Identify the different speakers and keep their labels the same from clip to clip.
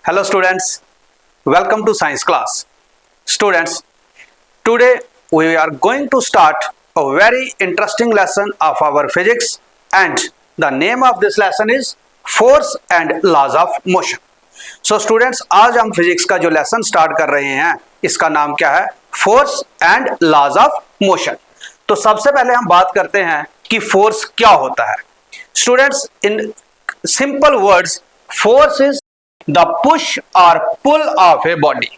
Speaker 1: Hello students, welcome to science class. Students, today we are going to start a very interesting lesson of our physics, and the name of this lesson is force and laws of motion. So students, आज हम physics का जो lesson start कर रहे हैं इसका नाम क्या है? Force and laws of motion. तो सबसे पहले हम बात करते हैं कि फोर्स क्या होता है. Students, in simple words, force is the push और पुल ऑफ ए बॉडी.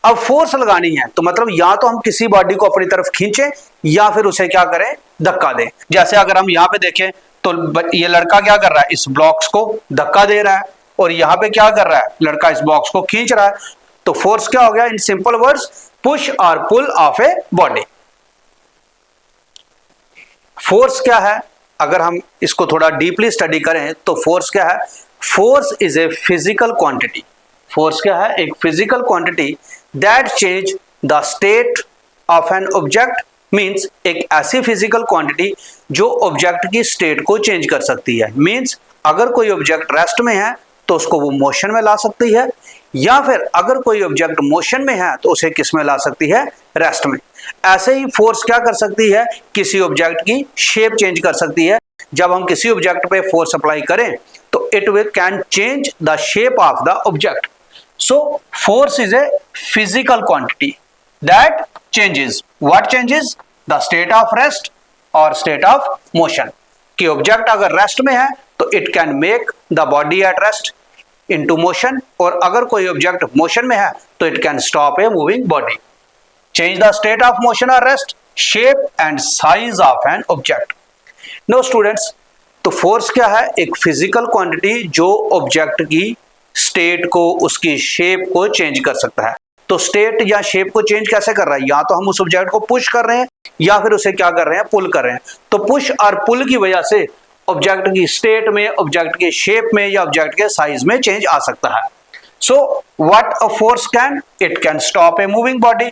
Speaker 1: अब फोर्स लगानी है तो मतलब या तो हम किसी बॉडी को अपनी तरफ खींचें या फिर उसे क्या करें, धक्का दें. जैसे अगर हम यहाँ पे देखें तो ये लड़का क्या कर रहा है, इस ब्लॉक्स को धक्का दे रहा है, और यहाँ पे क्या कर रहा है, लड़का इस बॉक्स को खींच रहा है. तो फोर्स क्या हो गया? इन सिंपल वर्ड्स, पुश और पुल ऑफ ए बॉडी. फोर्स क्या है? अगर हम इसको थोड़ा डीपली स्टडी करें तो फोर्स क्या है? Force is a physical quantity. Force क्या है? एक physical quantity that change the state of an object. Means एक ऐसी फिजिकल क्वांटिटी जो ऑब्जेक्ट की स्टेट को चेंज कर सकती है. मींस अगर कोई ऑब्जेक्ट रेस्ट में है तो उसको वो मोशन में ला सकती है, या फिर अगर कोई ऑब्जेक्ट मोशन में है तो उसे किस में ला सकती है? रेस्ट में. ऐसे ही फोर्स क्या कर सकती है? किसी ऑब्जेक्ट की शेप चेंज कर सकती है. जब हम किसी ऑब्जेक्ट पे फोर्स अप्लाई करें तो it will can change the shape of the object. So force is a physical quantity that changes. What changes? The state of rest और स्टेट ऑफ मोशन. कि ऑब्जेक्ट अगर रेस्ट में है तो it can make the body at rest into motion, और अगर कोई object motion में है तो it can stop a moving body. Change the state of motion और rest, shape and size of an object. No students, तो force क्या है? एक फिजिकल क्वांटिटी जो ऑब्जेक्ट की स्टेट को, उसकी शेप को चेंज कर सकता है. तो स्टेट या शेप को चेंज कैसे कर रहा है? या तो हम उस ऑब्जेक्ट को पुश कर रहे हैं या फिर उसे क्या कर रहे हैं, पुल कर रहे हैं. तो पुश और पुल की वजह से ऑब्जेक्ट की स्टेट में, ऑब्जेक्ट के शेप में या ऑब्जेक्ट के साइज में चेंज आ सकता है. So what a force can? It can stop a moving body.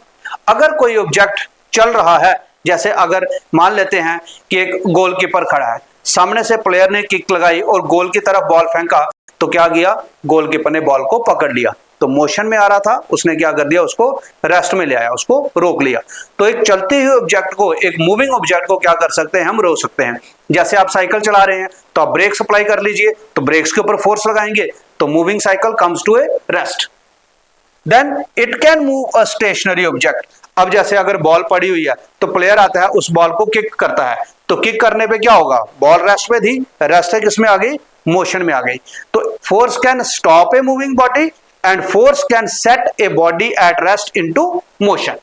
Speaker 1: अगर कोई ऑब्जेक्ट चल रहा है, जैसे अगर मान लेते हैं कि एक गोलकीपर खड़ा है, सामने से प्लेयर ने किक लगाई और गोल की तरफ बॉल फेंका, तो क्या किया? गोलकीपर ने बॉल को पकड़ लिया. तो मोशन में आ रहा था, उसने क्या कर दिया? उसको रेस्ट में ले आया, उसको रोक लिया. तो एक चलते हुए ऑब्जेक्ट को, एक मूविंग ऑब्जेक्ट को क्या कर सकते हैं? हम रोक सकते हैं. जैसे आप साइकिल चला रहे हैं तो आप ब्रेक्स अप्लाई कर लीजिए, तो ब्रेक्स के ऊपर फोर्स लगाएंगे तो moving cycle comes to a rest. Then it can move a stationary object. अब जैसे अगर बॉल पड़ी हुई है तो प्लेयर आता है, उस बॉल को किक करता है, तो किक करने पे क्या होगा? बॉल रेस्ट पे थी, रेस्ट से किसमें आ गई? मोशन में आ गई. तो force can stop a moving body and force can set a body at rest into motion.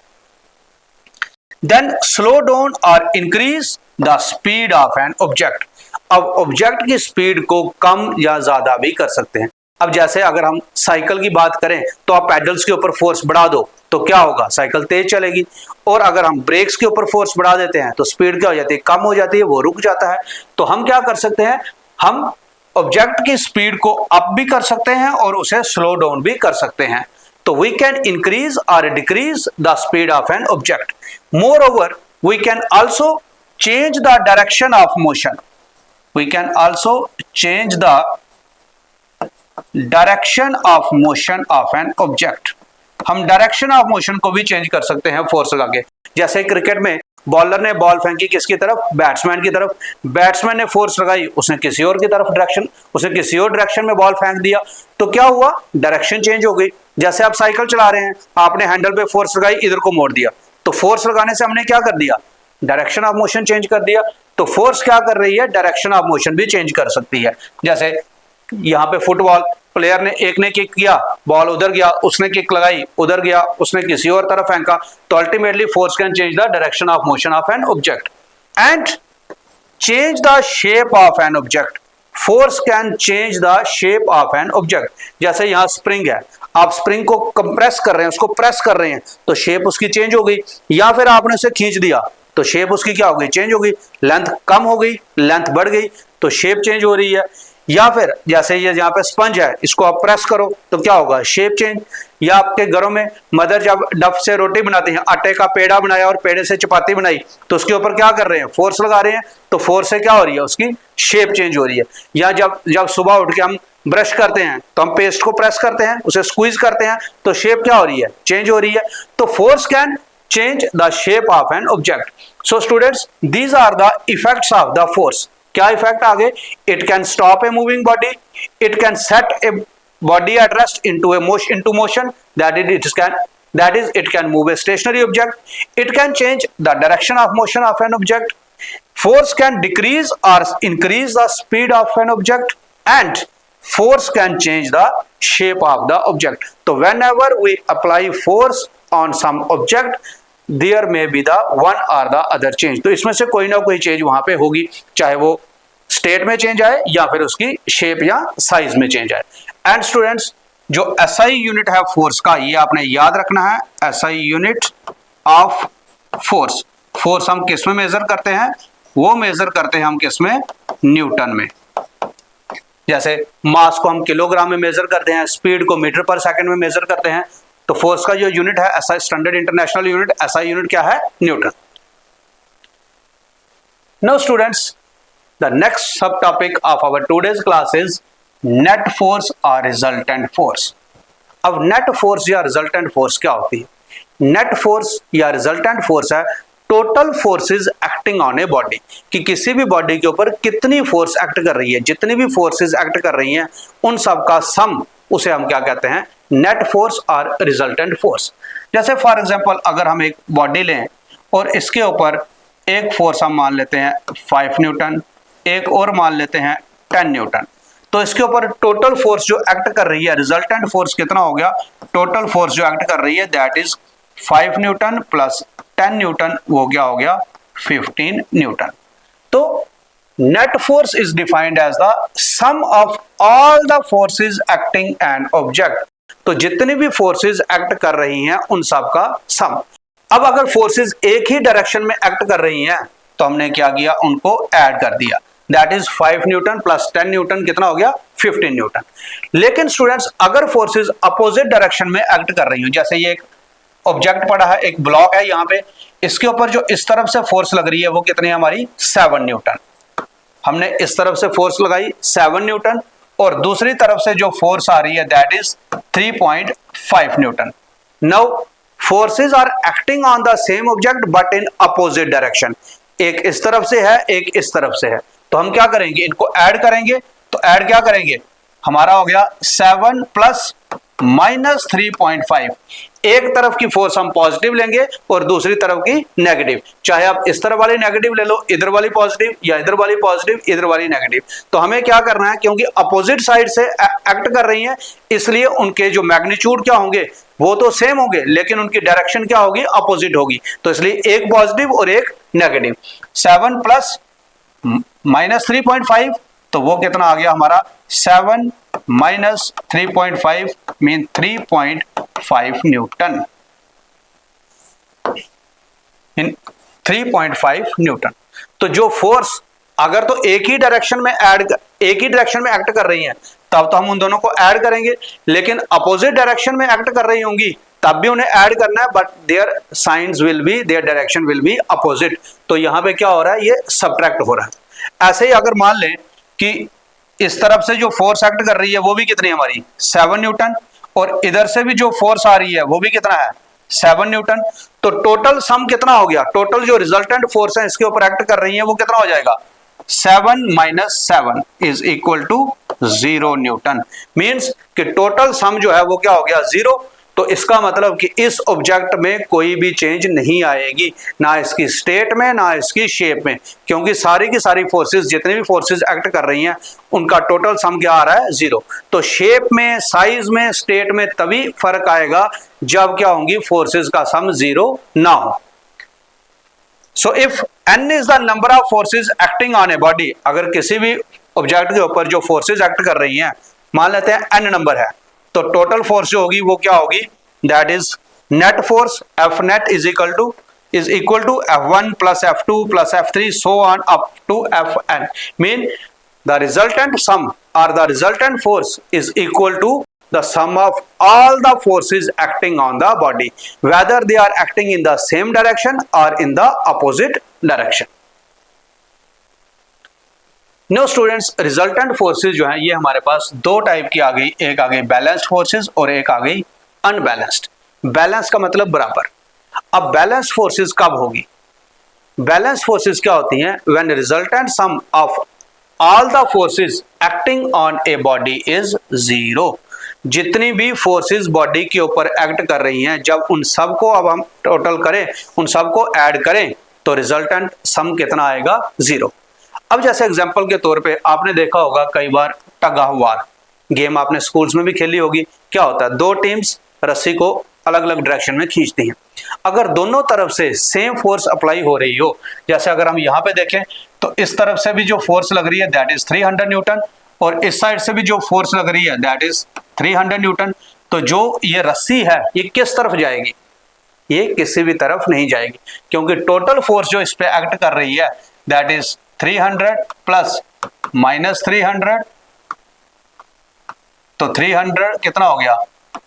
Speaker 1: Then slow down or increase the speed of an object. अब ऑब्जेक्ट की स्पीड को कम या ज्यादा भी कर सकते हैं. अब जैसे अगर हम साइकिल की बात करें तो आप पैडल्स के ऊपर फोर्स बढ़ा दो तो क्या होगा? साइकिल तेज चलेगी. और अगर हम ब्रेक्स के ऊपर फोर्स बढ़ा देते हैं तो स्पीड क्या हो जाती है? कम हो जाती है, वो रुक जाता है. तो हम क्या कर सकते हैं? हम ऑब्जेक्ट की स्पीड को अप भी कर सकते हैं और उसे स्लो डाउन भी कर सकते हैं. तो वी कैन इंक्रीज और decrease the speed of an object. Moreover we can also change the direction of motion. We can also change the direction of motion of an object. हम direction of motion को भी change कर सकते हैं force लगा के. जैसे cricket में बॉलर ने बॉल फेंकी किसकी तरफ? बैट्समैन की तरफ. बैट्समैन ने फोर्स लगाई, उसने किसी और की तरफ डायरेक्शन, उसने किसी और डायरेक्शन में बॉल फेंक दिया, तो क्या हुआ? डायरेक्शन चेंज हो गई. जैसे आप साइकिल चला रहे हैं, आपने हैंडल पे फोर्स लगाई, इधर को मोड़ दिया, तो फोर्स लगाने से हमने क्या कर दिया? डायरेक्शन ऑफ मोशन चेंज कर दिया. तो फोर्स क्या कर रही है? डायरेक्शन ऑफ मोशन भी चेंज कर सकती है. जैसे यहाँ पे फुटबॉल, प्लेयर ने, एक ने किक किया, बॉल उधर गया, उसने किक लगाई, उधर गया, उसने किसी और तरफ फेंका, तो ultimately force can change the direction of motion of an object and change the shape of an object. Force can change the shape of an object. जैसे यहाँ स्प्रिंग है, आप स्प्रिंग को कंप्रेस कर रहे हैं, उसको प्रेस कर रहे हैं, तो शेप उसकी चेंज हो गई. या फिर आपने उसे खींच दिया तो शेप उसकी क्या हो गई? चेंज हो गई. लेंथ कम हो गई, लेंथ बढ़ गई, तो शेप चेंज हो रही है. या फिर जैसे ये यहाँ पे स्पंज है, इसको आप प्रेस करो तो क्या होगा? Shape change. या आपके घरों में मदर जब डफ से रोटी बनाती हैं, आटे का पेड़ा बनाया और पेड़े से चपाती बनाई, तो उसके ऊपर क्या कर रहे हैं? फोर्स लगा रहे हैं, तो फोर्स से क्या हो रही है? उसकी शेप चेंज हो रही है. या जब सुबह उठ के हम ब्रश करते हैं तो हम पेस्ट को प्रेस करते हैं, उसे स्क्वीज करते हैं तो शेप क्या हो रही है, चेंज हो रही है। तो force can change the shape of an object. So students, these are the effects of the force. क्या इफेक्ट आगे? It can stop a moving body, it can set a body at rest into motion, that is it can move a stationary object, it can change the direction of motion of an object, force can decrease or increase the speed of an object, and force can change the shape of the object. So whenever we apply force on some object, there may be the one or the other change. तो इसमें से कोई ना कोई change वहां पे होगी, चाहे वो स्टेट में चेंज आए या फिर उसकी शेप या साइज में चेंज आए। एंड स्टूडेंट्स, जो SI यूनिट है फोर्स का, ये आपने याद रखना है, SI unit of force. Force हम किस में मेजर करते हैं? वो मेजर करते हैं हम किस में? न्यूटन में। जैसे मास को हम किलोग्राम में मेजर करते हैं, स्पीड को मीटर पर सेकंड में मेजर करते हैं, तो फोर्स का जो यूनिट है SI, standard international unit, SI unit क्या है? Newton. Now students, the next subtopic of our today's class is net force or resultant force. अब net force या resultant force क्या होती है? net force या resultant force है total forces acting on a body, कि किसी भी बॉडी के ऊपर कितनी फोर्स एक्ट कर रही है, जितनी भी फोर्सेस एक्ट कर रही हैं उन सब का सम, उसे हम क्या कहते हैं? नेट फोर्स और रिजल्टेंट फोर्स। जैसे फॉर एग्जांपल, अगर हम एक बॉडी लें और इसके ऊपर एक फोर्स हम मान लेते हैं 5 न्यूटन, एक और मान लेते हैं 10 न्यूटन, तो इसके ऊपर टोटल फोर्स जो एक्ट कर रही है, रिजल्टेंट फोर्स कितना हो गया? टोटल फोर्स जो एक्ट कर रही है that is 5 newton plus 10 newton, वो क्या हो गया? 15 न्यूटन। तो net force is defined as the sum of all the forces acting an object. तो जितनी भी फोर्सेस एक्ट कर रही हैं उन सब का सम। अब अगर फोर्सेस एक ही डायरेक्शन में एक्ट कर रही हैं तो हमने क्या किया? उनको ऐड कर दिया, that is 5 newton plus 10 Newton कितना हो गया? 15 न्यूटन। लेकिन स्टूडेंट्स, अगर फोर्सेस अपोजिट डायरेक्शन में एक्ट कर रही हो, जैसे ये एक ऑब्जेक्ट पड़ा है, एक ब्लॉक है यहाँ पे, इसके ऊपर जो इस तरफ से फोर्स लग रही है वो कितनी है हमारी? 7 न्यूटन। हमने इस तरफ से फोर्स लगाई 7 न्यूटन और दूसरी तरफ से जो फोर्स आ रही है that is 3.5 newton. Now forces are acting on the same object but in opposite direction. एक इस तरफ से है, एक इस तरफ से है, तो हम क्या करेंगे? इनको ऐड करेंगे। तो ऐड क्या करेंगे? हमारा हो गया 7 प्लस माइनस 3.5। एक तरफ की फोर्स हम पॉजिटिव लेंगे और दूसरी तरफ की नेगेटिव। चाहे आप इस तरफ वाली नेगेटिव ले लो, इधर वाली पॉजिटिव, या इधर वाली पॉजिटिव, इधर वाली नेगेटिव। तो हमें क्या करना है? क्योंकि अपोजिट साइड से एक्ट कर रही हैं, इसलिए उनके जो मैग्नीट्यूड क्या होंगे? वो तो सेम होंगे, लेकिन उनकी डायरेक्शन क्या होगी? अपोजिट होगी। तो इसलिए एक पॉजिटिव और एक नेगेटिव। 7 प्लस माइनस 3.5, तो वो कितना आ गया हमारा? 7 माइनस 3.5 मीन 3.5 न्यूटन। इन 3.5 न्यूटन। तो जो फोर्स अगर तो एक ही डायरेक्शन में एक्ट कर रही हैं तब तो हम उन दोनों को ऐड करेंगे, लेकिन अपोजिट डायरेक्शन में एक्ट कर रही होंगी तब भी उन्हें ऐड करना है, but their direction will be opposite. तो यहां पे क्या हो रहा है? ये सब्ट्रैक्ट हो रहा है। ऐसे ही अगर मान लें कि इस तरफ से जो फोर्स एक्ट कर रही है वो भी कितनी है हमारी? 7 न्यूटन, और इधर से भी जो फोर्स आ रही है वो भी कितना है? 7 न्यूटन। तो टोटल सम कितना हो गया? टोटल जो रिजल्टेंट फोर्स है इसके ऊपर एक्ट कर रही है वो कितना हो जाएगा? 7 minus 7 is equal to 0 newton. Means कि टोटल सम जो है वो क्या हो गया? 0। तो इसका मतलब कि इस ऑब्जेक्ट में कोई भी चेंज नहीं आएगी, ना इसकी स्टेट में ना इसकी शेप में, क्योंकि सारी की सारी फोर्सेस, जितनी भी फोर्सेस एक्ट कर रही हैं उनका टोटल सम क्या आ रहा है? 0। तो शेप में, साइज में, स्टेट में तभी फर्क आएगा जब क्या होंगी? फोर्सेस का सम 0 ना हो। So if n is the number of forces acting on a body, अगर किसी भी ऑब्जेक्ट के ऊपर जो फोर्सेस एक्ट कर रही हैं, मान लेते हैं n नंबर है, तो टोटल फोर्स जो होगी वो क्या होगी? That is net force F net is equal to F1 plus F2 plus F3 so on up to Fn। Mean the resultant sum और the resultant force is equal to the sum of all the forces acting on the body, whether they are acting in the same direction or in the opposite direction. No students, resultant forces जो है ये हमारे पास दो type की आ गई, एक आ गई balanced forces और एक आ गई अनबैलेंस्ड। बैलेंस का मतलब बराबर। अब बैलेंस्ड फोर्सेस कब होगी? बैलेंस्ड फोर्सेस क्या होती हैं? When resultant sum of all the forces acting on a body is zero. जितनी भी फोर्सेस बॉडी के ऊपर एक्ट कर रही हैं, जब उन सबको अब हम टोटल करें, उन सबको ऐड करें, तो रिजल्टेंट सम कितना आएगा? जीरो। अब जैसे एग्जांपल के तौर पे आपने देखा होगा कई बार टग ऑफ वार गेम आपने स्कूल्स में भी खेली होगी। क्या होता है? दो टीम्स रस्सी को अलग अलग डायरेक्शन में खींचती हैं। अगर दोनों तरफ से सेम फोर्स अप्लाई हो रही हो, जैसे अगर हम यहाँ पे देखें तो इस तरफ से भी जो फोर्स लग रही है दैट इज 300 न्यूटन और इस साइड से भी जो फोर्स लग रही है दैट इज 300 न्यूटन। तो जो ये रस्सी है ये किस तरफ जाएगी? ये किसी भी तरफ नहीं जाएगी, क्योंकि टोटल फोर्स जो इस पे एक्ट कर रही है दैट इज 300 प्लस माइनस 300, तो 300 कितना हो गया?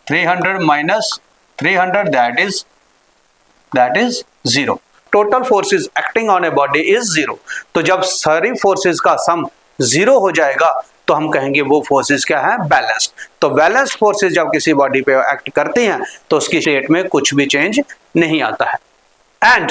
Speaker 1: 300 minus 300 that is zero. Total forces acting on a body is zero. तो जब सारी फोर्सेस का सम जीरो हो जाएगा तो हम कहेंगे वो फोर्सेस क्या है? बैलेंस्ड। तो बैलेंस्ड फोर्सेस जब किसी बॉडी पे एक्ट करती हैं तो उसकी स्टेट में कुछ भी चेंज नहीं आता है। And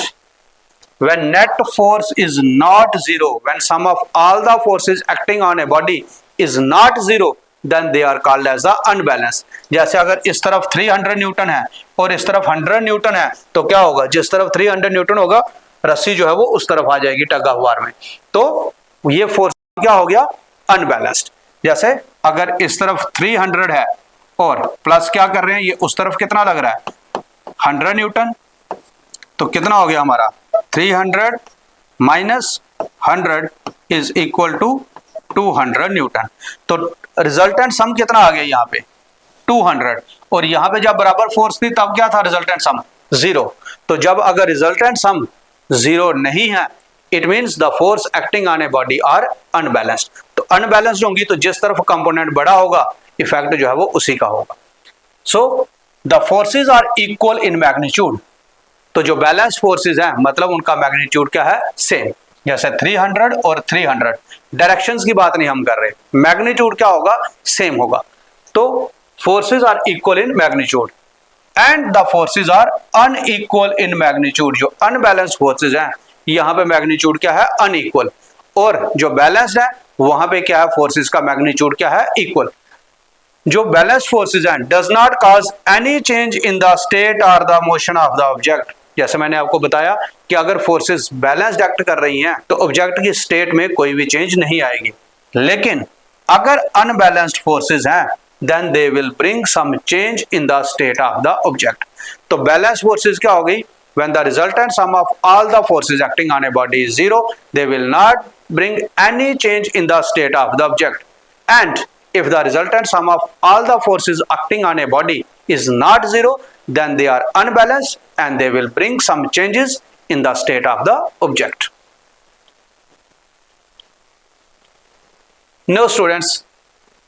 Speaker 1: when net force is not zero, when sum of all the forces acting on a body is not zero, then they are called as the unbalanced। जैसे अगर इस तरफ 300 न्यूटन है और इस तरफ 100 न्यूटन है तो क्या होगा? जिस तरफ 300 न्यूटन होगा रस्सी जो है वो उस तरफ आ जाएगी टग ऑफ वार में, तो ये फोर्स क्या हो गया? अनबैलेंस्ड। जैसे अगर इस तरफ 300 है और प्लस क्या कर रहे हैं, ये उस तरफ कितना लग रहा है? 100 न्यूटन, तो कितना हो गया हमारा? 300 minus 100 is equal to 200 newton. तो रिजल्टेंट सम कितना आ गया यहाँ पे? 200। और यहाँ पे जब बराबर फोर्स थी तब क्या था रिजल्टेंट सम? जीरो। तो जब अगर रिजल्टेंट सम जीरो नहीं है it means the force acting on a body are unbalanced. तो अनबैलेंस्ड होंगी तो जिस तरफ कंपोनेंट बड़ा होगा इफेक्ट जो है वो उसी का होगा। So the forces are equal in magnitude. तो जो बैलेंस फोर्सेस हैं मतलब उनका मैग्नीट्यूड क्या है? सेम। जैसे 300 और 300, डायरेक्शंस की बात नहीं हम कर रहे, मैग्नीट्यूड क्या होगा? सेम होगा। तो forces are equal in magnitude and the forces are unequal in magnitude. जो अनबैलेंस्ड फोर्सेस हैं यहाँ पे मैग्नीट्यूड क्या है? अनइक्वल। और जो बैलेंस्ड है वहां पे क्या है? फोर्सेस का मैग्नीट्यूड क्या है? इक्वल। जो बैलेंस्ड फोर्सेस हैं does not cause any change in the state और the motion of the object. जैसे मैंने आपको बताया कि अगर फोर्सेस बैलेंस्ड एक्ट कर रही हैं तो ऑब्जेक्ट की स्टेट में कोई भी चेंज नहीं आएगी। लेकिन अगर अनबैलेंस्ड फोर्सेस हैं then they will bring some change in the state of the object. तो बैलेंस्ड फोर्सेस क्या हो गई? When the resultant sum of all the forces acting on a body is zero they will not bring any change in the state of the object. And if the resultant sum of all the forces acting on a body is not zero, then they are unbalanced and they will bring some changes in the state of the object. Now students,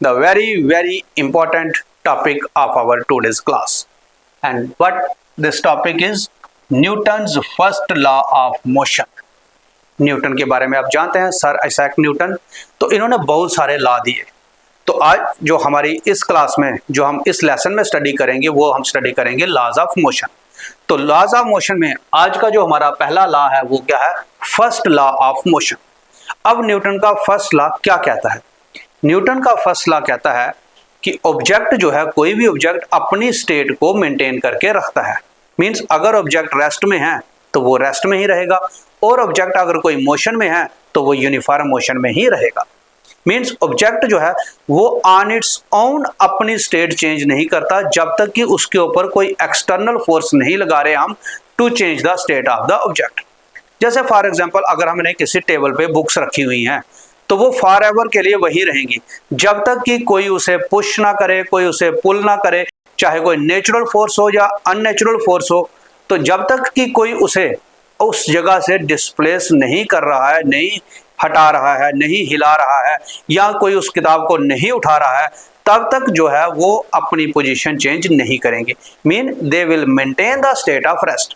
Speaker 1: the very important topic of our today's class, and what this topic is Newton's first law of motion। Newton के बारे में आप जानते हैं, sir Isaac Newton. तो इन्होंने बहुत सारे लॉ दिए। तो आज जो हमारी इस क्लास में जो हम इस लेसन में स्टडी करेंगे वो हम स्टडी करेंगे लॉज ऑफ मोशन। तो लॉज ऑफ मोशन में आज का जो हमारा पहला लॉ है वो क्या है? First law of motion. अब न्यूटन का फर्स्ट लॉ क्या कहता है? न्यूटन का फर्स्ट लॉ कहता है कि ऑब्जेक्ट जो है, कोई भी ऑब्जेक्ट अपनी स्टेट को मेंटेन करके रखता है। मींस अगर ऑब्जेक्ट रेस्ट में है तो वो रेस्ट में ही रहेगा, और ऑब्जेक्ट अगर कोई मोशन में है तो वो यूनिफॉर्म मोशन में ही रहेगा। मीन्स ऑब्जेक्ट जो है वो ऑन इट्स ओन अपनी स्टेट चेंज नहीं करता जब तक कि उसके ऊपर कोई एक्सटर्नल फोर्स नहीं लगा रहे हम to change the state of the object. जैसे फॉर एग्जांपल अगर हमने किसी टेबल पे बुक्स रखी हुई हैं तो वो फॉर एवर के लिए वही रहेंगी जब तक कि कोई उसे पुश ना करे, कोई उसे पुल ना करे, चाहे कोई नेचुरल फोर्स हो या अननेचुरल फोर्स हो। तो जब तक कि कोई उसे उस जगह से डिस्प्लेस नहीं कर रहा है, नहीं हटा रहा है, नहीं हिला रहा है, या कोई उस किताब को नहीं उठा रहा है, तब तक जो है वो अपनी पोजीशन चेंज नहीं करेंगे। Mean they will maintain the state of rest.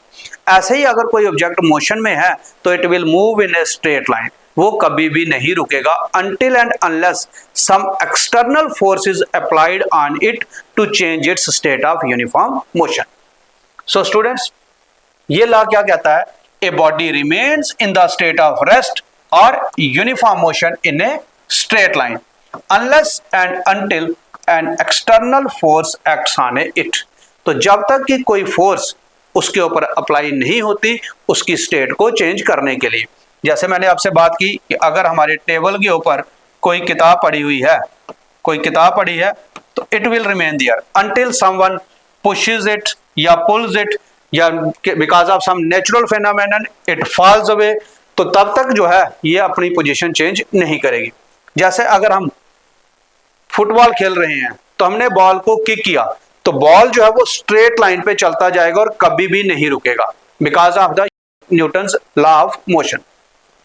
Speaker 1: ऐसे ही अगर कोई ऑब्जेक्ट मोशन में है तो it will move in a straight line. वो कभी भी नहीं रुकेगा until and unless some external force is applied on it to change its state of uniform motion. So students, ये लॉ क्या कहता है? A body remains in the state of rest or uniform motion in a straight line unless and until an external force acts on it. तो जब तक कि कोई force उसके ऊपर अप्लाई नहीं होती उसकी स्टेट को चेंज करने के लिए। जैसे मैंने आपसे बात की कि अगर हमारे टेबल के ऊपर कोई किताब पड़ी हुई है, कोई किताब पड़ी है, तो it will remain there until someone pushes it या पुल्स इट या because of some natural phenomenon it falls away, तो तब तक जो है ये अपनी पोजीशन चेंज नहीं करेगी। जैसे अगर हम फुटबॉल खेल रहे हैं तो हमने बॉल को किक किया तो बॉल जो है वो स्ट्रेट लाइन पे चलता जाएगा और कभी भी नहीं रुकेगा because of the Newton's law of motion.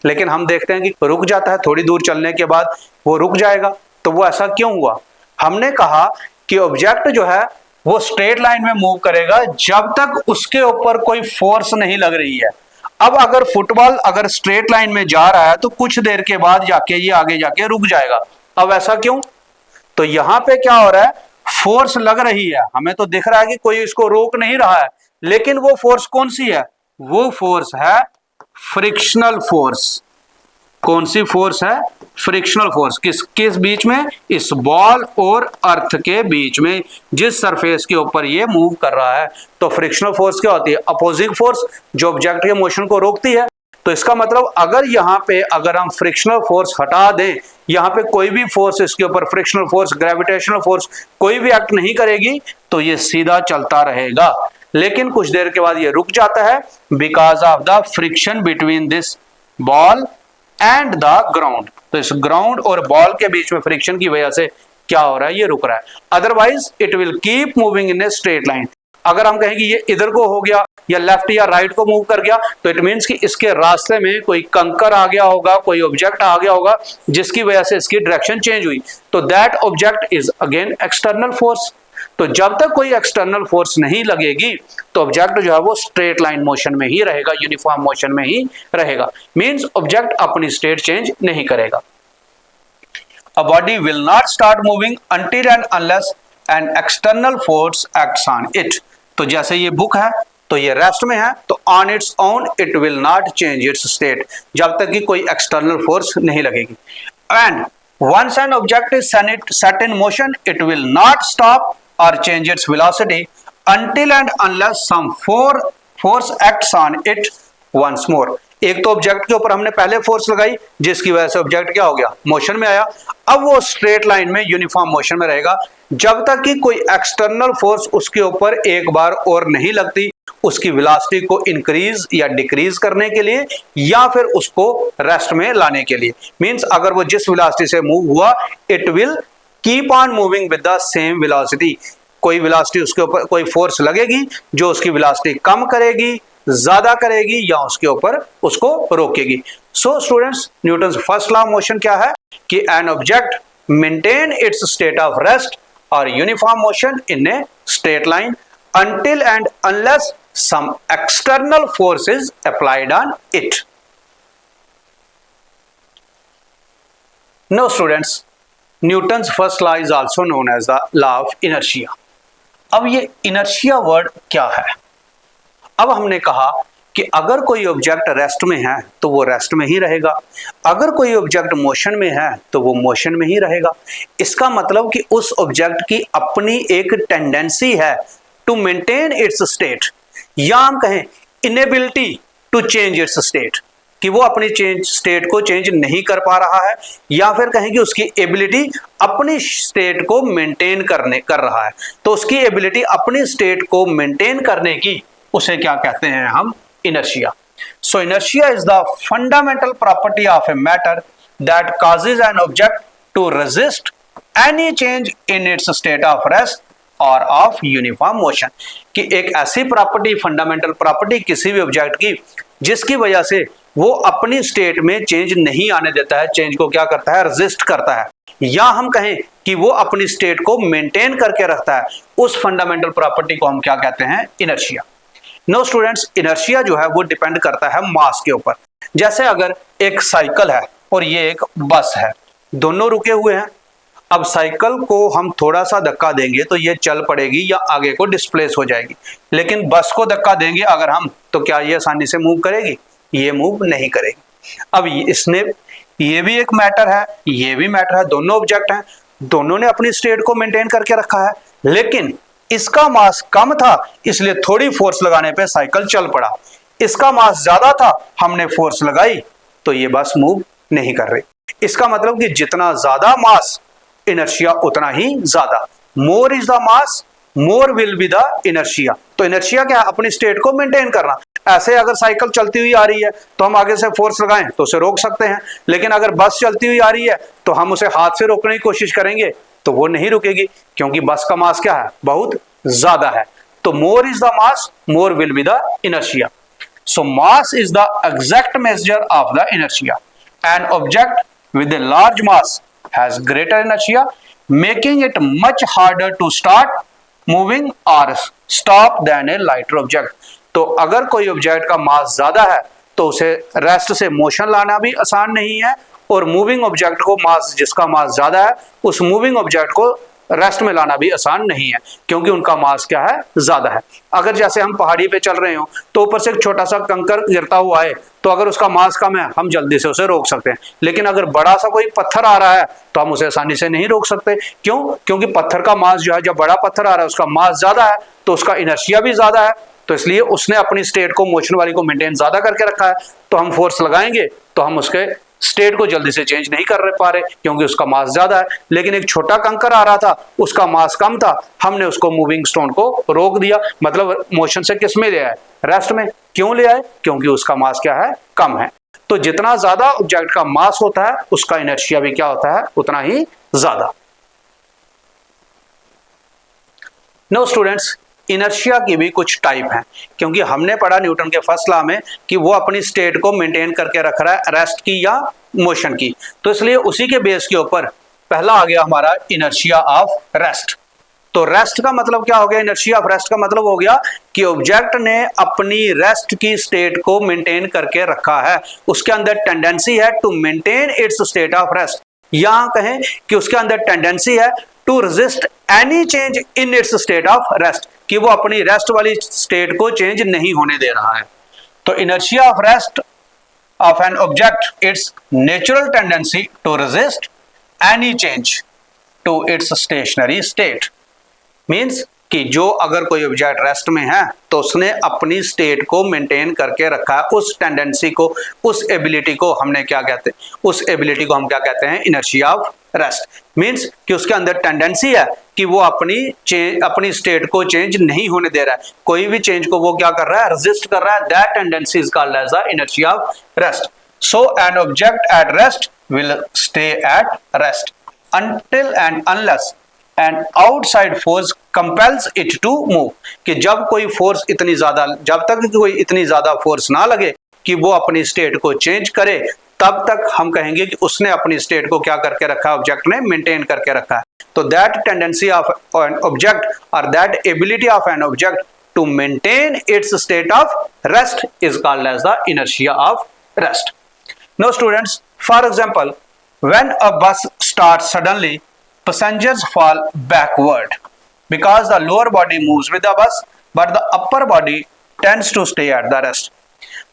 Speaker 1: लेकिन हम देखते हैं कि रुक जाता है, थोड़ी दूर चलने के बाद वो रुक जाएगा। तो वो ऐसा क्यों हुआ? हमने कहा कि ऑब्जेक्ट जो है वो स्ट्रेट लाइन में मूव करेगा जब तक उसके ऊपर कोई फोर्स नहीं लग रही है। अब अगर फुटबॉल अगर स्ट्रेट लाइन में जा रहा है तो कुछ देर के बाद जाके ये आगे जाके रुक जाएगा। अब ऐसा क्यों? तो यहां पे क्या हो रहा है, फोर्स लग रही है, हमें तो दिख रहा है कि कोई इसको रोक नहीं रहा है, लेकिन वो फोर्स कौन सी है? वो फोर्स है फ्रिक्शनल फोर्स। कौन सी फोर्स है? Frictional force. किस बीच में? इस बॉल और अर्थ के बीच में, जिस सरफेस के ऊपर ये मूव कर रहा है। तो फ्रिक्शनल फोर्स क्या होती है? अपोजिंग फोर्स, जो ऑब्जेक्ट के मोशन को रोकती है। तो इसका मतलब अगर यहाँ पे अगर हम फ्रिक्शनल फोर्स हटा दें, यहाँ पे कोई भी फोर्स इसके ऊपर फ्रिक्शनल फोर्स, ग्रेविटेशनल फोर्स कोई भी एक्ट नहीं करेगी तो ये सीधा चलता रहेगा। लेकिन कुछ देर के बाद ये रुक जाता है because of the friction between this ball and the ground. तो इस ग्राउंड और बॉल के बीच में फ्रिक्शन की वजह से क्या हो रहा है? ये रुक रहा है। Otherwise it will keep moving in a straight line. अगर हम कहें कि ये इधर को हो गया या लेफ्ट या राइट को मूव कर गया तो इट मींस कि इसके रास्ते में कोई कंकर आ गया होगा, कोई ऑब्जेक्ट आ गया होगा जिसकी वजह से इसकी डायरेक्शन चेंज हुई। तो that object is again external force. तो जब तक कोई एक्सटर्नल फोर्स नहीं लगेगी तो ऑब्जेक्ट जो है वो स्ट्रेट लाइन मोशन में ही रहेगा, यूनिफॉर्म मोशन में ही रहेगा। मींस ऑब्जेक्ट अपनी स्टेट चेंज नहीं करेगा। A body will not start moving until and unless an external force acts on it. तो जैसे ये बुक है तो ये रेस्ट में है, तो on its own it will not change its state जब तक कि कोई external force नहीं लगेगी। And once an object is set in motion, it will not stop or change its velocity until and unless some force acts on it once more. एक तो object के ऊपर हमने पहले फोर्स लगाई जिसकी वजह से ऑब्जेक्ट क्या हो गया? मोशन में आया। अब वो स्ट्रेट लाइन में यूनिफॉर्म मोशन में रहेगा जब तक कि कोई एक्सटर्नल फोर्स उसके ऊपर एक बार और नहीं लगती उसकी वेलोसिटी को इंक्रीज या डिक्रीज करने के लिए या फिर उसको रेस्ट में लाने के लिए। मींस अगर वो जिस वेलोसिटी से मूव हुआ it will keep on moving with the same velocity. कोई वेलोसिटी उसके ऊपर कोई फोर्स लगेगी जो उसकी वेलोसिटी कम करेगी, ज्यादा करेगी या उसके ऊपर उसको रोकेगी। So students, Newton's first law of motion क्या है कि an object maintain its state of rest और uniform motion in a straight line until and unless some external force is applied on it. Now students, Newton's first law is also known as the law of inertia. अब ये inertia word क्या है? अब हमने कहा कि अगर कोई ऑब्जेक्ट रेस्ट में है तो वो रेस्ट में ही रहेगा, अगर कोई ऑब्जेक्ट मोशन में है तो वो मोशन में ही रहेगा। इसका मतलब कि उस ऑब्जेक्ट की अपनी एक टेंडेंसी है टू मेंटेन इट्स स्टेट, या हम कहें inability to change its state, कि वो अपनी स्टेट को चेंज नहीं कर पा रहा है, या फिर कहें कि उसकी एबिलिटी अपनी स्टेट को मेंटेन कर रहा है। तो उसकी एबिलिटी अपनी स्टेट को मेंटेन करने की उसे क्या कहते हैं हम? Inertia. So inertia is the fundamental property of a matter that causes an object to resist any change in its state of rest और ऑफ यूनिफॉर्म मोशन। कि एक ऐसी प्रॉपर्टी, फंडामेंटल प्रॉपर्टी किसी भी ऑब्जेक्ट की जिसकी वजह से वो अपनी स्टेट में चेंज नहीं आने देता है, चेंज को क्या करता है? रेजिस्ट करता है, या हम कहें कि वो अपनी स्टेट को मेंटेन करके रखता है, उस फंडामेंटल प्रॉपर्टी को हम क्या कहते हैं? इनर्शिया। नो स्टूडेंट्स, इनर्शिया जो है वो डिपेंड करता है मास के ऊपर। जैसे अगर एक साइकिल है और ये एक बस है, दोनों रुके हुए हैं। अब साइकिल को हम थोड़ा सा धक्का देंगे तो ये चल पड़ेगी या आगे को डिस्प्लेस हो जाएगी, लेकिन बस को धक्का देंगे अगर हम तो क्या ये आसानी से मूव करेगी? ये मूव नहीं करेगी। अब इसने ये भी एक मैटर है, ये भी मैटर है, दोनों ऑब्जेक्ट हैं, दोनों ने अपनी स्टेट को मेंटेन करके रखा है, लेकिन इसका मास कम था इसलिए थोड़ी फोर्स लगाने पे साइकिल चल पड़ा, इसका मास ज्यादा था, हमने फोर्स लगाई तो ये बस मूव नहीं कर रही। इसका मतलब कि जितना ज्यादा मास इनर्शिया उतना ही ज्यादा, more is the mass more will be the inertia. तो इनर्शिया क्या है? अपनी स्टेट को मेंटेन करना। ऐसे अगर साइकिल चलती हुई आ रही है तो हम आगे से फोर्स लगाएं तो उसे रोक सकते हैं, लेकिन अगर बस चलती हुई आ रही है तो हम उसे हाथ से रोकने की कोशिश करेंगे तो वो नहीं रुकेगी, क्योंकि बस का मास क्या है? बहुत ज्यादा है। तो more is the mass more will be the inertia. So mass is the exact measure of the inertia. An object with a large mass has greater inertia, making it much harder to start moving or stop than a lighter object. तो अगर कोई object का मास ज्यादा है तो उसे rest से motion लाना भी आसान नहीं है, और मूविंग ऑब्जेक्ट को मास जिसका मास ज्यादा है उस मूविंग ऑब्जेक्ट को रेस्ट में लाना भी आसान नहीं है, क्योंकि उनका मास क्या है? ज्यादा है। अगर जैसे हम पहाड़ी पे चल रहे हो तो ऊपर से एक छोटा सा कंकर गिरता हुआ है तो अगर उसका मास कम है हम जल्दी से उसे रोक सकते हैं, लेकिन अगर बड़ा सा कोई पत्थर आ रहा है तो हम उसे आसानी से नहीं रोक सकते। क्यों? क्योंकि पत्थर का मास जो है, जब बड़ा पत्थर आ रहा है उसका मास ज्यादा है तो उसका इनर्शिया भी ज्यादा है, तो इसलिए उसने अपनी स्टेट को, मोशन वाली को मेंटेन ज्यादा करके रखा है। तो हम फोर्स लगाएंगे तो हम उसके स्टेट को जल्दी से चेंज नहीं कर पा रहे क्योंकि उसका मास ज्यादा है। लेकिन एक छोटा कंकर आ रहा था, उसका मास कम था, हमने उसको मूविंग स्टोन को रोक दिया, मतलब मोशन से किस में ले आए? रेस्ट में। क्यों ले आए? क्योंकि उसका मास क्या है? कम है। तो जितना ज्यादा ऑब्जेक्ट का मास होता है उसका इनर्शिया भी क्या होता है? उतना ही ज्यादा। नो स्टूडेंट्स, इनर्शिया की भी कुछ टाइप हैं, क्योंकि हमने पढ़ा न्यूटन के फर्स्ट लॉ में कि वो अपनी स्टेट को मेंटेन करके रख रहा है रेस्ट की या मोशन की, तो इसलिए उसी के बेस के ऊपर पहला आ गया हमारा इनर्शिया ऑफ रेस्ट। तो रेस्ट का मतलब क्या हो गया? इनर्शिया ऑफ रेस्ट का मतलब हो गया कि ऑब्जेक्ट ने अपनी रेस्ट की स्टेट को मेंटेन करके रखा है, उसके अंदर टेंडेंसी है to maintain its state of rest, या कहें कि उसके अंदर टेंडेंसी है to resist any change in its state of rest, कि वो अपनी रेस्ट वाली स्टेट को चेंज नहीं होने दे रहा है। तो inertia of rest of an object, its natural tendency to resist any change to its stationary state, means कि जो अगर कोई ऑब्जेक्ट रेस्ट में है तो उसने अपनी स्टेट को मेंटेन करके रखा है, उस टेंडेंसी को, उस एबिलिटी को हमने क्या कहते हैं? उस एबिलिटी को हम क्या कहते हैं? Inertia of rest. मीन्स कि उसके अंदर टेंडेंसी है कि वो अपनी स्टेट को चेंज नहीं होने दे रहा है, कोई भी चेंज को वो क्या कर रहा है? रेजिस्ट कर रहा है। That tendency is called as the inertia of rest. So an object at rest will stay at rest until and unless an outside force compels it to move, कि जब कोई फोर्स इतनी ज्यादा, जब तक कोई इतनी ज्यादा फोर्स ना लगे कि वो अपनी स्टेट को चेंज करे, तब तक हम कहेंगे कि उसने अपनी स्टेट को क्या करके रखा है? ऑब्जेक्ट ने मेंटेन करके रखा है। तो that tendency of an object और that ability of an object to maintain its state of rest is called as the inertia of rest. No students, for example, when a bus starts suddenly, passengers fall backward because the lower body moves with the bus but the upper body tends to stay at the rest.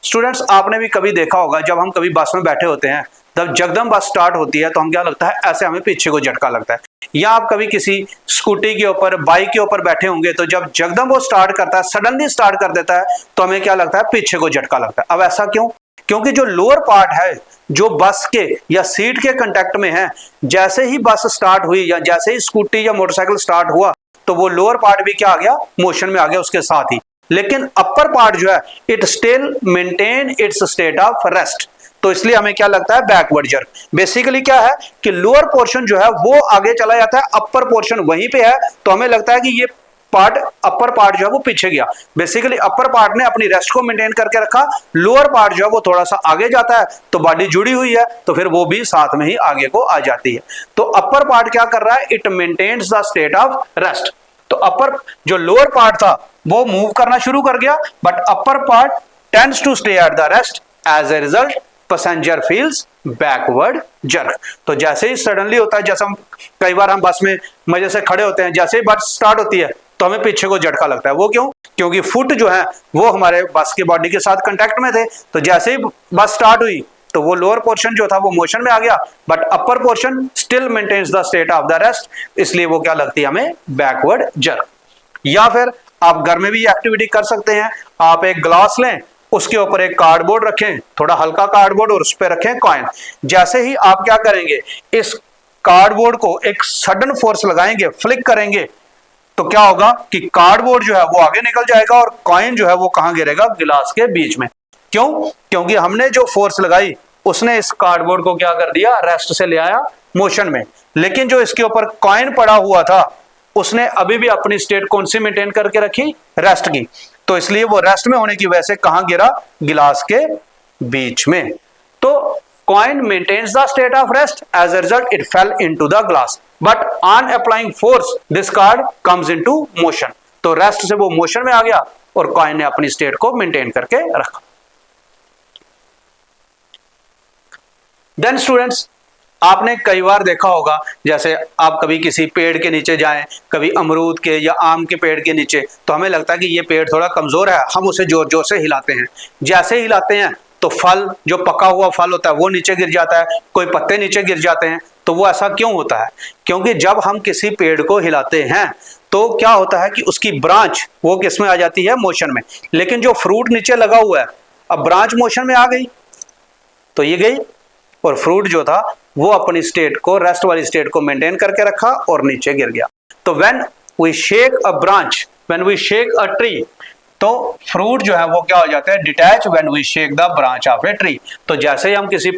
Speaker 1: Students, आपने भी कभी देखा होगा जब हम कभी बस में बैठे होते हैं, जब जगदम बस स्टार्ट होती है तो हम क्या लगता है? ऐसे हमें पीछे को झटका लगता है। या आप कभी किसी स्कूटी के ऊपर, बाइक के ऊपर बैठे होंगे तो जब जगदम वो स्टार्ट करता है, सडनली स्टार्ट कर देता है, तो हमें क्या लगता है? पीछे को झटका लगता है। अब ऐसा क्यों? क्योंकि जो लोअर पार्ट है, जो बस के या सीट के कांटेक्ट में है, जैसे ही बस स्टार्ट हुई या जैसे ही स्कूटी या मोटरसाइकिल स्टार्ट हुआ तो वो लोअर पार्ट भी क्या आ गया? मोशन में आ गया उसके साथ ही। लेकिन अपर पार्ट जो है, it still maintain its state of rest, तो इसलिए हमें क्या लगता है? Backward jerk. बेसिकली क्या है कि लोअर पोर्शन जो है वो आगे चला जाता है, अपर पोर्शन वहीं पे है, तो हमें लगता है कि ये पार्ट, अपर पार्ट जो है वो पीछे गया। बेसिकली अपर पार्ट ने अपनी रेस्ट को मेंटेन करके रखा, लोअर पार्ट जो है वो थोड़ा सा आगे जाता है, तो बॉडी जुड़ी हुई है तो फिर वो भी साथ में ही आगे को आ जाती है। तो अपर पार्ट क्या कर रहा है? It maintains the state of rest. तो अपर, जो लोअर पार्ट था वो मूव करना शुरू कर गया, but upper part tends to stay at the rest. As a result passenger feels backward jerk. तो जैसे ही सडनली होता है, जैसे हम कई बार हम बस में मजे से खड़े होते हैं, जैसे ही बस स्टार्ट होती है तो हमें पीछे को झटका लगता है। वो क्यों? क्योंकि फुट जो है वो हमारे बस के बॉडी के साथ कांटेक्ट में थे। तो जैसे ही बस स्टार्ट हुई तो वो लोअर पोर्शन जो था वो मोशन में आ गया, but upper portion still maintains the state of the rest, इसलिए वो क्या लगती है हमें? Backward jerk. या फिर आप घर में भी ये एक्टिविटी कर सकते हैं। आप एक ग्लास लें, उसके ऊपर एक कार्डबोर्ड रखें, थोड़ा हल्का कार्डबोर्ड, और उस पर रखें कॉइन। जैसे ही आप क्या करेंगे, इस कार्डबोर्ड को एक सडन फोर्स लगाएंगे, फ्लिक करेंगे, तो क्या होगा कि कार्डबोर्ड जो है वो आगे निकल जाएगा और कॉइन जो है वो कहां गिरेगा? गिलास के बीच में। क्यों? क्योंकि हमने जो फोर्स लगाई उसने इस कार्डबोर्ड को क्या कर दिया? रेस्ट से ले आया मोशन में। लेकिन जो इसके ऊपर कॉइन पड़ा हुआ था उसने अभी भी अपनी स्टेट कौन सी मेंटेन करके रखी? रेस्ट की। तो इसलिए वो रेस्ट में होने की वजह से कहां गिरा? गिलास के बीच में। तो coin maintains the state of rest. As a result, it fell into the glass. But on applying force, this card comes into motion. तो रेस्ट से वो मोशन में आ गया और कॉइन ने अपनी स्टेट को मेंटेन करके रखा। देन स्टूडेंट्स, आपने कई बार देखा होगा, जैसे आप कभी किसी पेड़ के नीचे जाएं, कभी अमरूद के या आम के पेड़ के नीचे, तो हमें लगता है कि ये पेड़ थोड़ा कमजोर है, हम उसे जोर जोर से हिलाते हैं। जैसे हिलाते हैं तो फल, जो पका हुआ फल होता है वो नीचे गिर जाता है, कोई पत्ते नीचे गिर जाते हैं। तो वो ऐसा क्यों होता है? क्योंकि जब हम किसी पेड़ को हिलाते हैं तो क्या होता है कि उसकी ब्रांच वो किस में आ जाती है? मोशन में। लेकिन जो फ्रूट नीचे लगा हुआ है, अब ब्रांच मोशन में आ गई तो ये गई, और फ्रूट जो था वो अपनी स्टेट को, रेस्ट वाली स्टेट को मेंटेन करके रखा और नीचे गिर गया। तो when we shake a branch, when we shake a tree, तो फ्रूट जो है वो क्या हो जाता है? Detach when we shake the branch of a tree. तो जैसे ही हम किसी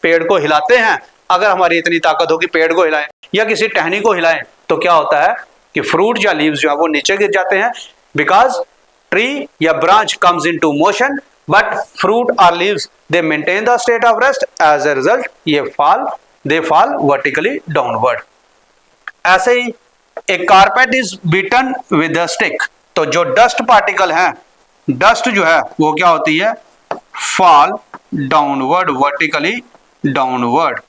Speaker 1: पेड़ को हिलाते हैं, अगर हमारी इतनी ताकत हो कि पेड़ को हिलाएं या किसी टहनी को हिलाएं, तो क्या होता है कि फ्रूट या लीव्स जो है वो नीचे गिर जाते हैं। बिकॉज ट्री या branch comes into motion, but fruit और leaves they maintain the state of rest. As a result they fall vertically downward. ऐसे ही एक carpet is beaten with a stick, तो जो डस्ट पार्टिकल है, डस्ट जो है वो क्या होती है? Fall downward, vertically downward.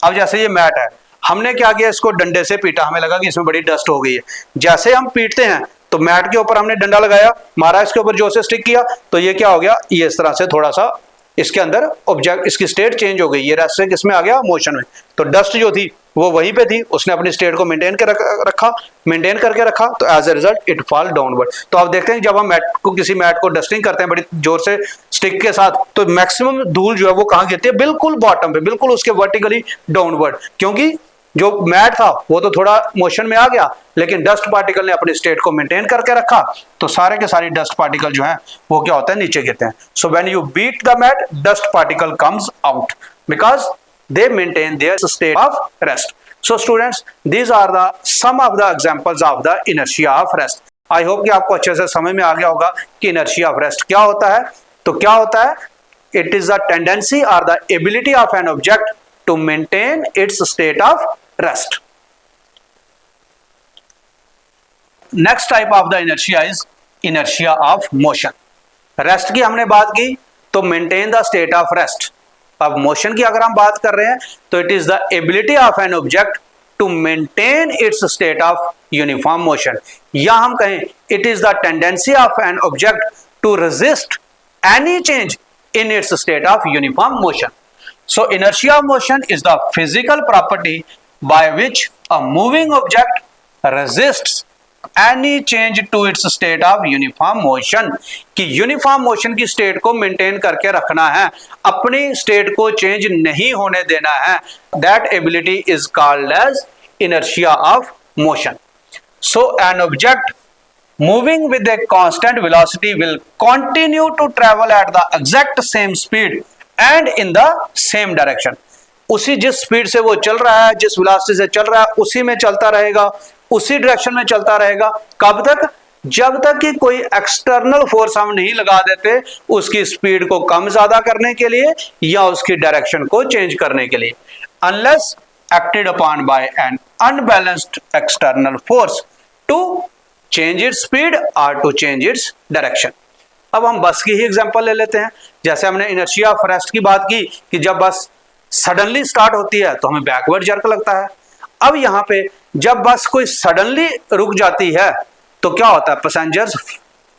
Speaker 1: अब जैसे ये मैट है, हमने क्या किया? इसको डंडे से पीटा, हमें लगा कि इसमें बड़ी डस्ट हो गई है। जैसे हम पीटते हैं तो मैट के ऊपर हमने डंडा लगाया, मारा, इसके ऊपर जोर से स्टिक किया, तो ये क्या हो गया? ये इस तरह से थोड़ा सा इसके अंदर ऑब्जेक्ट, इसकी स्टेट चेंज हो गई, ये रेस्ट से किसमें आ गया? मोशन में। तो डस्ट जो थी वो वहीं पे थी, उसने अपनी स्टेट को मेंटेन करके रखा, तो as a result it fall downward. तो आप देखते हैं जब हम किसी मैट को डस्टिंग करते हैं बड़ी जोर से स्टिक के साथ, तो मैक्सिमम धूल जो है वो कहां गिरती है? बिल्कुल बॉटम पे, बिल्कुल उसके वर्टिकली डाउनवर्ड। क्योंकि जो मैट था वो तो थोड़ा मोशन में आ गया, लेकिन डस्ट पार्टिकल ने अपनी स्टेट को मेंटेन करके रखा, तो सारे के सारे डस्ट पार्टिकल जो हैं वो क्या होता है? नीचे गिरते हैं। So when you beat the mat, dust particle comes out because they maintain their state of rest. So students, these are the some of the examples of the inertia of rest. I hope कि आपको अच्छे से समझ में आ गया होगा कि inertia of rest क्या होता है। तो क्या होता है? It is the tendency or the ability of an object to maintain its state of rest. Next type of the inertia is inertia of motion. Rest की हमने बात की, तो maintain the state of rest. अब motion की अगर हम बात कर रहे हैं तो it is the ability of an object to maintain its state of uniform motion, या हम कहें it is the tendency of an object to resist any change in its state of uniform motion. So inertia of motion is the physical property by which a moving object resists any change to its state of uniform motion, कि uniform motion की state को maintain करके रखना है, अपनी state को change नहीं होने देना है. That ability is called as inertia of motion. So an object moving with a constant velocity will continue to travel at the exact same speed and in the same direction. उसी जिस speed से वो चल रहा है, जिस velocity से चल रहा है, उसी में चलता रहेगा, उसी डायरेक्शन में चलता रहेगा. कब तक? जब तक कि कोई एक्सटर्नल फोर्स हम नहीं लगा देते उसकी स्पीड को कम ज्यादा करने के लिए या उसकी डायरेक्शन को चेंज करने के लिए. Unless acted upon by an unbalanced external force to change its speed or to change its direction. अब हम बस की ही एग्जांपल ले लेते हैं। जैसे हमने इनर्शिया ऑफ रेस्ट की बात की कि जब बस सडनली स्टार्ट होती है तो हमें बैकवर्ड जर्क लगता है। अब यहाँ पे जब बस कोई सडनली रुक जाती है तो क्या होता है, पैसेंजर्स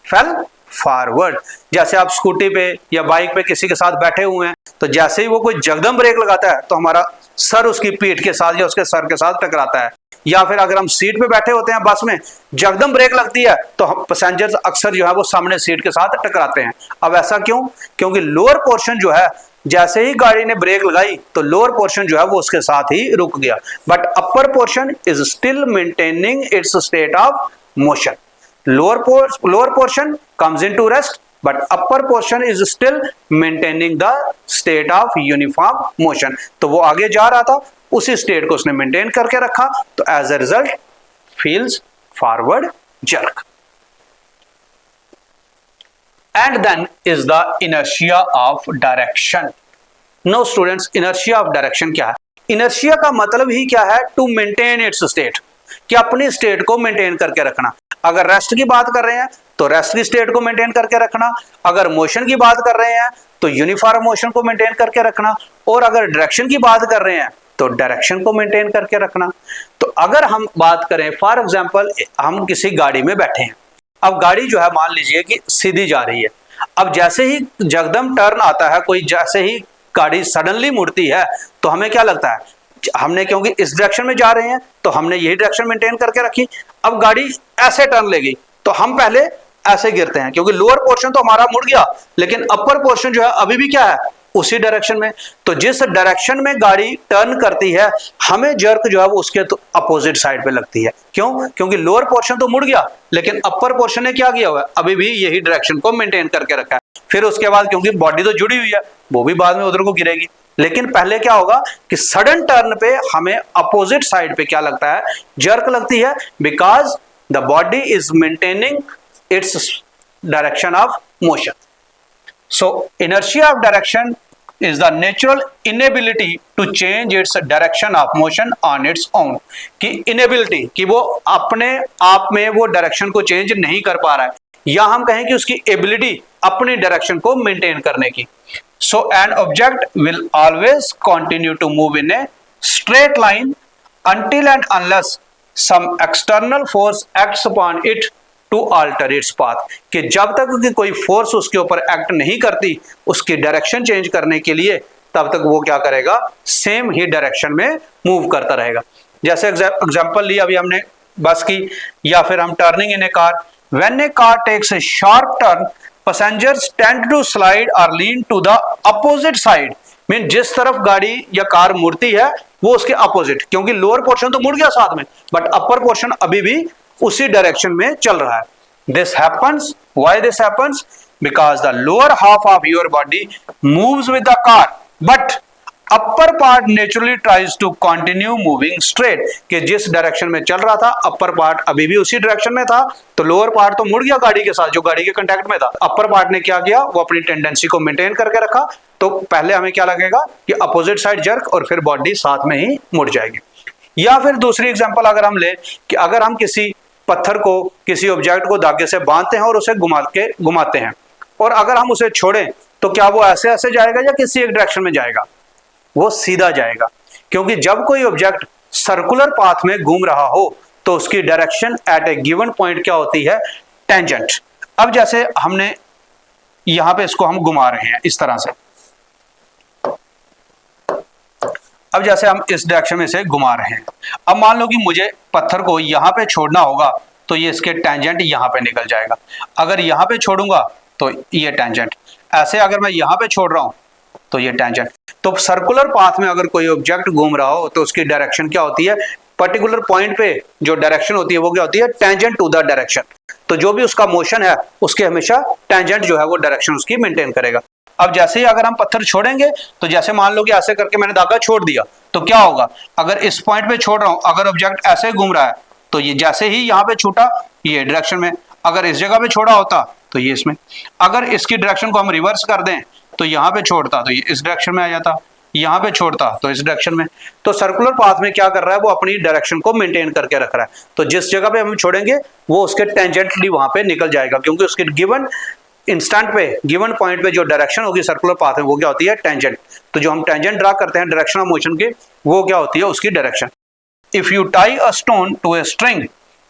Speaker 1: फेल फॉरवर्ड। जैसे आप स्कूटी पे या बाइक पे किसी के साथ बैठे हुए हैं तो जैसे ही वो कोई जगदम ब्रेक लगाता है तो हमारा सर उसकी पीठ के साथ या उसके सर के साथ टकराता है। या फिर अगर हम सीट पे बैठे होते हैं बस में, जगदम ब्रेक लगती है तो पैसेंजर्स अक्सर जो है वो सामने सीट के साथ टकराते हैं। अब ऐसा क्यों? क्योंकि लोअर पोर्शन जो है, जैसे ही गाड़ी ने ब्रेक लगाई तो लोअर पोर्शन जो है वो उसके साथ ही रुक गया, but upper portion is still maintaining it's state of motion. lower portion comes into rest but upper portion is still maintaining the state of uniform motion। तो वो आगे जा रहा था, उसी स्टेट को उसने मेंटेन करके रखा, तो as a result feels forward jerk। and then is the inertia of direction। now students, inertia of direction क्या है? inertia का मतलब ही क्या है? to maintain its state, कि अपनी स्टेट को मेंटेन करके रखना। अगर रेस्ट की बात कर रहे हैं तो रेस्ट की स्टेट को मेंटेन करके रखना, अगर मोशन की बात कर रहे हैं तो यूनिफॉर्म मोशन को मेंटेन करके रखना, और अगर डायरेक्शन की बात कर रहे हैं तो डायरेक्शन को मेंटेन करके रखना। तो अगर हम बात करें, फॉर एग्जांपल हम किसी गाड़ी में बैठे हैं, अब गाड़ी जो है मान लीजिए कि सीधी जा रही है, अब जैसे ही जगदम टर्न आता है, कोई जैसे ही गाड़ी सडनली मुड़ती है तो हमें क्या लगता है, हमने क्योंकि इस डायरेक्शन में जा रहे हैं तो हमने यही डायरेक्शन मेंटेन करके रखी। अब गाड़ी ऐसे टर्न ले गई तो हम पहले ऐसे गिरते हैं, क्योंकि लोअर पोर्शन तो हमारा मुड़ गया लेकिन अपर पोर्शन जो है अभी भी क्या है, उसी डायरेक्शन में। तो जिस डायरेक्शन में गाड़ी टर्न करती है हमें जर्क जो है वो उसके तो अपोजिट साइड पे लगती है। क्यों? क्योंकि लोअर पोर्शन तो मुड़ गया लेकिन अपर पोर्शन ने क्या किया हुआ है, अभी भी यही डायरेक्शन को मेंटेन करके रखा है। फिर उसके बाद क्योंकि बॉडी तो जुड़ी हुई है, वो भी बाद में उधर को गिरेगी, लेकिन पहले क्या होगा कि सडन टर्न पे हमें अपोजिट साइड पे क्या लगता है, जर्क लगती है, because the body is maintaining its direction of motion. So inertia of direction is the natural inability to change its direction of motion on its own। कि inability कि वो अपने आप में वो डायरेक्शन को चेंज नहीं कर पा रहा है, या हम कहें कि उसकी एबिलिटी अपनी डायरेक्शन को मेंटेन करने की। So an object will always continue to move in a straight line until and unless some external force acts upon it to alter its path। कि जब तक कि कोई फोर्स उसके ऊपर एक्ट नहीं करती उसकी डायरेक्शन चेंज करने के लिए, तब तक वो क्या करेगा, सेम ही डायरेक्शन में मूव करता रहेगा। जैसे एग्जांपल लिया अभी हमने बस की, या फिर हम turning in a car, when a car takes a sharp turn passengers tend to slide और lean to the opposite side. Mean जिस तरफ गाड़ी या कार मुड़ती है वो उसके अपोजिट, क्योंकि लोअर पोर्शन तो मुड़ गया साथ में बट अपर पोर्शन अभी भी उसी डायरेक्शन में चल रहा है। This happens, why this happens, because the lower half of your body moves with the car but upper part naturally tries to continue moving straight. कि जिस डायरेक्शन में चल रहा था अपर पार्ट अभी भी उसी डायरेक्शन में था, तो लोअर पार्ट तो मुड़ गया गाड़ी के साथ जो गाड़ी के कांटेक्ट में था, अपर पार्ट ने क्या किया, वो अपनी टेंडेंसी को मेंटेन करके रखा। तो पहले हमें क्या लगेगा कि अपोजिट साइड जर्क और फिर बॉडी साथ में ही मुड़ जाएगी। या फिर दूसरी एग्जांपल अगर हम ले कि अगर हम किसी पत्थर को, किसी ऑब्जेक्ट को धागे से बांधते हैं और उसे घुमाते हैं, और अगर हम उसे छोड़ें तो क्या वो ऐसे ऐसे जाएगा या किसी एक डायरेक्शन में जाएगा, वो सीधा जाएगा। क्योंकि जब कोई ऑब्जेक्ट सर्कुलर पाथ में घूम रहा हो तो उसकी direction at A given point क्या होती है, टेंजेंट। अब जैसे हमने यहां पे इसको हम घुमा रहे हैं इस तरह से, अब जैसे हम इस डायरेक्शन में से घुमा रहे हैं, अब मान लो कि मुझे पत्थर को यहां पे छोड़ना होगा तो ये इसके टेंजेंट यहां पे निकल जाएगा। अगर यहां पे छोड़ूंगा तो ये टेंजेंट, ऐसे अगर मैं यहां पे छोड़ रहा हूं तो ये टेंजेंट। तो सर्कुलर पाथ में अगर कोई ऑब्जेक्ट घूम रहा हो तो उसकी डायरेक्शन क्या होती है, पर्टिकुलर पॉइंट पे जो डायरेक्शन होती है वो क्या होती है, टेंजेंट टू द डायरेक्शन। तो जो भी उसका मोशन है उसके हमेशा टेंजेंट जो है वो डायरेक्शन उसकी मेंटेन करेगा। अब जैसे ही अगर हम पत्थर छोड़ेंगे तो जैसे मान लो कि ऐसे करके मैंने धागा छोड़ दिया तो क्या होगा, अगर इस पॉइंट पे छोड़ रहा हूं, अगर ऑब्जेक्ट ऐसे घूम रहा है तो ये जैसे ही यहाँ पे छूटा ये डायरेक्शन में, अगर इस जगह पे छोड़ा होता तो ये इसमें, अगर इसकी डायरेक्शन को हम रिवर्स कर दें तो यहाँ पे छोड़ता तो ये इस डायरेक्शन में आ जाता, यहाँ पे छोड़ता तो इस डायरेक्शन में। तो सर्कुलर पाथ में क्या कर रहा है, वो अपनी डायरेक्शन को मेंटेन करके रख रहा है। तो जिस जगह पे हम छोड़ेंगे वो उसके टेंजेंटली वहां पे निकल जाएगा, क्योंकि उसके गिवन इंस्टेंट पे गिवन पॉइंट पे जो डायरेक्शन होगी सर्कुलर पाथ में वो क्या होती है, टेंजेंट। तो जो हम टेंजेंट ड्रा करते हैं डायरेक्शन ऑफ मोशन के, वो क्या होती है, उसकी direction. If you tie a stone to a string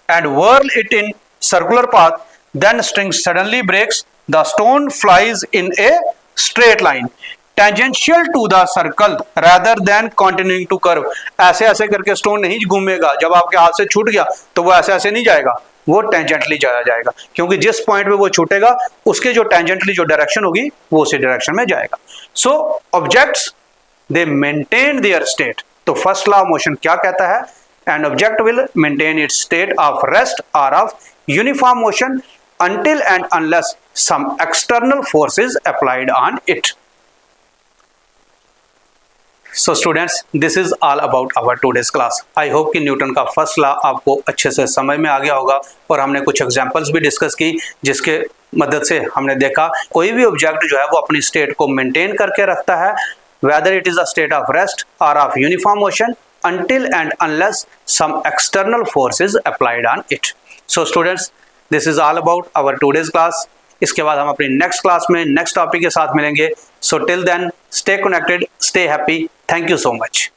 Speaker 1: and whirl it in circular path, then string suddenly breaks, the stone flies in a straight line tangential to the circle rather than continuing to curve। ऐसे ऐसे करके stone नहीं घूमेगा, जब आपके हाथ से छूट गया तो वो ऐसे ऐसे नहीं जाएगा, वो टेंजेंटली जाया जाएगा, क्योंकि जिस पॉइंट पे वो छूटेगा उसके जो टेंजेंटली जो डायरेक्शन होगी वो उसी डायरेक्शन में जाएगा। So objects they maintain their state. तो फर्स्ट लॉ ऑफ मोशन क्या कहता है, an object will maintain its state of rest or of uniform motion until and unless some external force is applied on it. So students, this is all about our today's class. I hope कि Newton का first law आपको अच्छे से समझ में आ गया होगा, और हमने कुछ एग्जांपल्स भी डिस्कस की जिसके मदद से हमने देखा कोई भी ऑब्जेक्ट जो है वो अपनी स्टेट को मेंटेन करके रखता है, whether it is a state of rest or of uniform motion until and unless some external force is applied on it. So students, this is all about our today's class. इसके बाद हम अपनी next class में next topic के साथ मिलेंगे. So till then, stay connected, stay happy. Thank you so much.